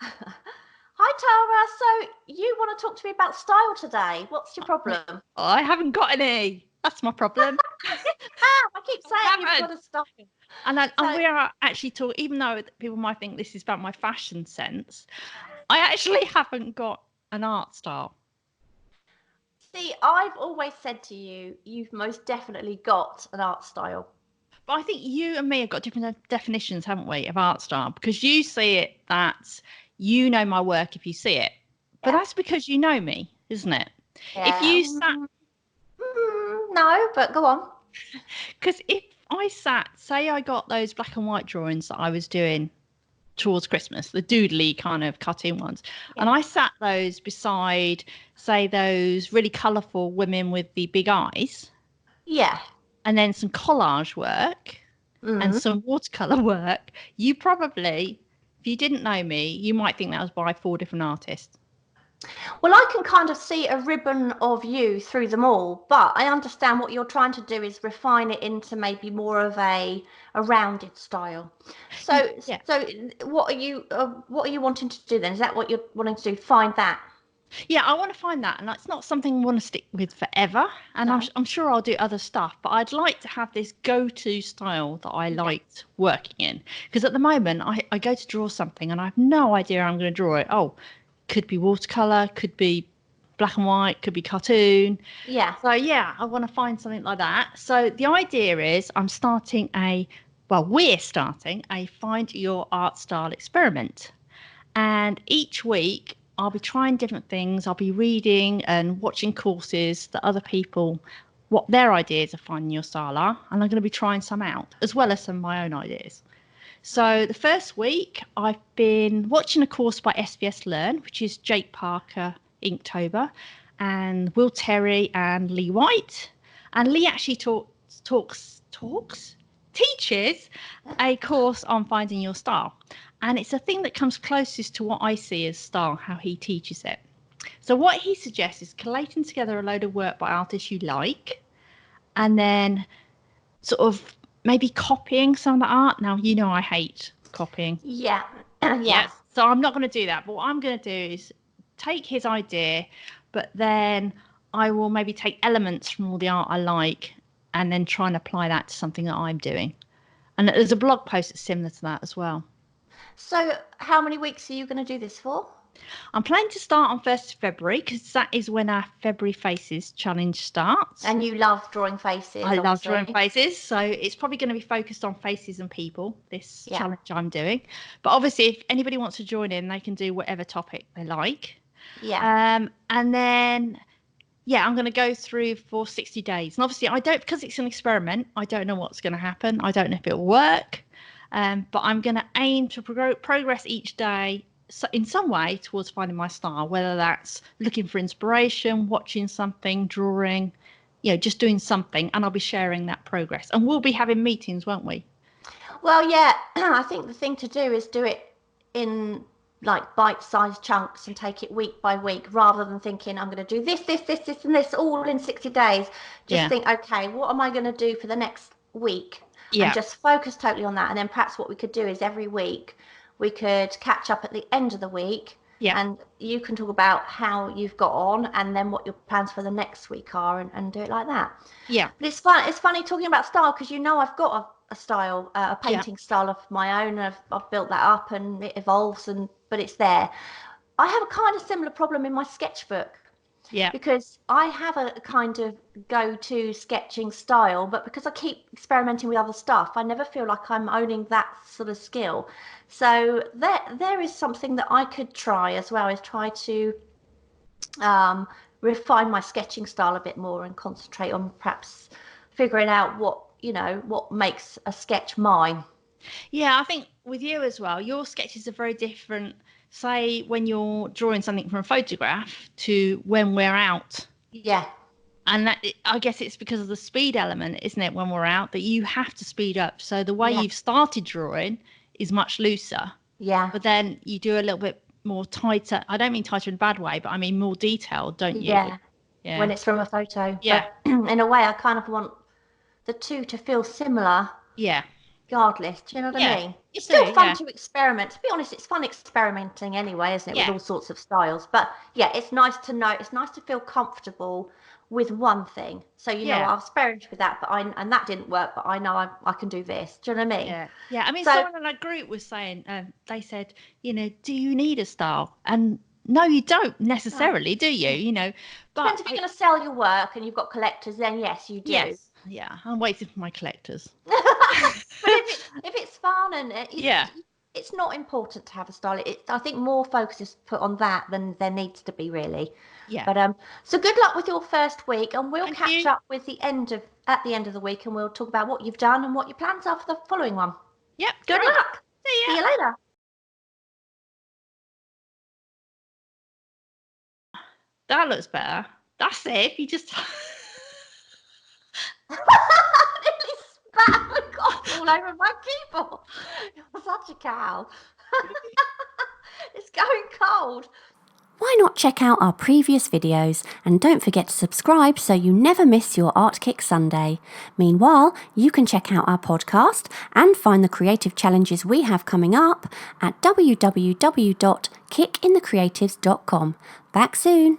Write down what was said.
Hi Tara, so you want to talk to me about style today? What's your problem? I haven't got any. That's my problem. Yes, you have. I keep I saying you've haven't. got a style. And So, we are actually talking, even though people might think this is about my fashion sense, I actually haven't got an art style. see, I've always said to you, you've most definitely got an art style. But I think you and me have got different definitions, haven't we, of art style? Because you see it that you know my work if you see it. But Yeah. that's because you know me, isn't it? If Yeah. you sat, No, but go on. because if I sat, say I got those black and white drawings that I was doing towards Christmas, the doodly kind of cut-in ones. Yeah. And I sat those beside, say, those really colourful women with the big eyes, Yeah. and then some collage work and Mm. some watercolour work. You probably, if you didn't know me, you might think that was by four different artists. Well, I can kind of see a ribbon of you through them all, but I understand what you're trying to do is refine it into maybe more of a rounded style. So, Yeah. so what are you wanting to do then? Is that what you're wanting to do? Find that? Yeah, I want to find that. And it's not something I want to stick with forever. And No. I'm sure I'll do other stuff, but I'd like to have this go to style that I Yeah. liked working in. Because at the moment, I go to draw something and I have no idea how I'm going to draw it. Oh, could be watercolor, could be black and white, could be cartoon. Yeah. So, yeah, I want to find something like that. So, the idea is we're starting a find your art style experiment. And each week, I'll be trying different things. I'll be reading and watching courses that other people, what their ideas of finding your style are. And I'm going to be trying some out, as well as some of my own ideas. So the first week, I've been watching a course by SVS Learn, which is Jake Parker, Inktober, and Will Terry and Lee White. And Lee actually teaches a course on finding your style. And it's a thing that comes closest to what I see as style, how he teaches it. So what he suggests is collating together a load of work by artists you like, and then sort of maybe copying some of the art. Now, you know I hate copying. Yeah. Yeah. Yes. So I'm not going to do that. But what I'm going to do is take his idea, but then I will maybe take elements from all the art I like and then try and apply that to something that I'm doing. And there's a blog post that's similar to that as well. So, how many weeks are you going to do this for? I'm planning to start on 1st of February because that is when our February Faces challenge starts. And you love drawing I faces, love drawing obviously. faces, so it's probably going to be focused on faces and people, this Yeah. challenge I'm doing. But obviously, if anybody wants to join in, they can do whatever topic they like. Yeah. And then, yeah, I'm going to go through for 60 days. And obviously, I don't, because it's an experiment, I don't know what's going to happen. I don't know if it'll work. But I'm going to aim to progress each day in some way towards finding my style, whether that's looking for inspiration, watching something, drawing, just doing something. And I'll be sharing that progress. And we'll be having meetings, won't we? Well, yeah, I think the thing to do is do it in like bite-sized chunks and take it week by week rather than thinking I'm going to do this, and this all in 60 days. Just Yeah. think, okay, what am I going to do for the next week? And Yeah. just focus totally on that. And then perhaps what we could do is every week we could catch up at the end of the week Yeah. and you can talk about how you've got on and then what your plans for the next week are and do it like that. Yeah. But it's fun. It's funny talking about style because I've got a style, a Yeah. painting style of my own. I've built that up and it evolves, but it's there. I have a kind of similar problem in my sketchbook Yeah. because I have a kind of go-to sketching style, but because I keep experimenting with other stuff, I never feel like I'm owning that sort of skill. So there is something that I could try as well, is try to um, refine my sketching style a bit more and concentrate on perhaps figuring out what makes a sketch mine. Yeah, I think with you as well, your sketches are very different. Say when you're drawing something from a photograph to when we're out. Yeah, And I guess it's because of the speed element, isn't it, when we're out, that you have to speed up. So the way yeah, you've started drawing is much looser, yeah, but then you do a little bit more tighter. I don't mean tighter in a bad way, but I mean more detailed, don't you? yeah. When Yeah. it's from a photo, Yeah. but in a way, I kind of want the two to feel similar Yeah. regardless. Do you know what I Yeah, mean? It's do, still fun yeah. to experiment. To be honest, it's fun experimenting anyway, isn't it, with Yeah, all sorts of styles? But yeah, it's nice to know, it's nice to feel comfortable with one thing. So, yeah. I've experimented with that, and that didn't work, but I know I can do this. Do you know what I mean? Yeah, yeah. I mean, So, someone in our group was saying, they said, do you need a style? And no, you don't no. necessarily, do you? But Depends if you're going to sell your work and you've got collectors, then yes, you do. yes, yeah. I'm waiting for my collectors. But if it's fun and Yeah, it's not important to have a style. I think more focus is put on that than there needs to be really. yeah. But so good luck with your first week, and we'll Thank catch you. up with at the end of the week, and we'll talk about what you've done and what your plans are for the following one. Yep, Good great. luck. See See ya. you later. That looks better. That's it. You just. Nearly spat my coffee all over my keyboard. You're such a cow. It's going cold. Why not check out our previous videos and don't forget to subscribe so you never miss your Art Kick Sunday. Meanwhile, you can check out our podcast and find the creative challenges we have coming up at www.kickinthecreatives.com. Back soon.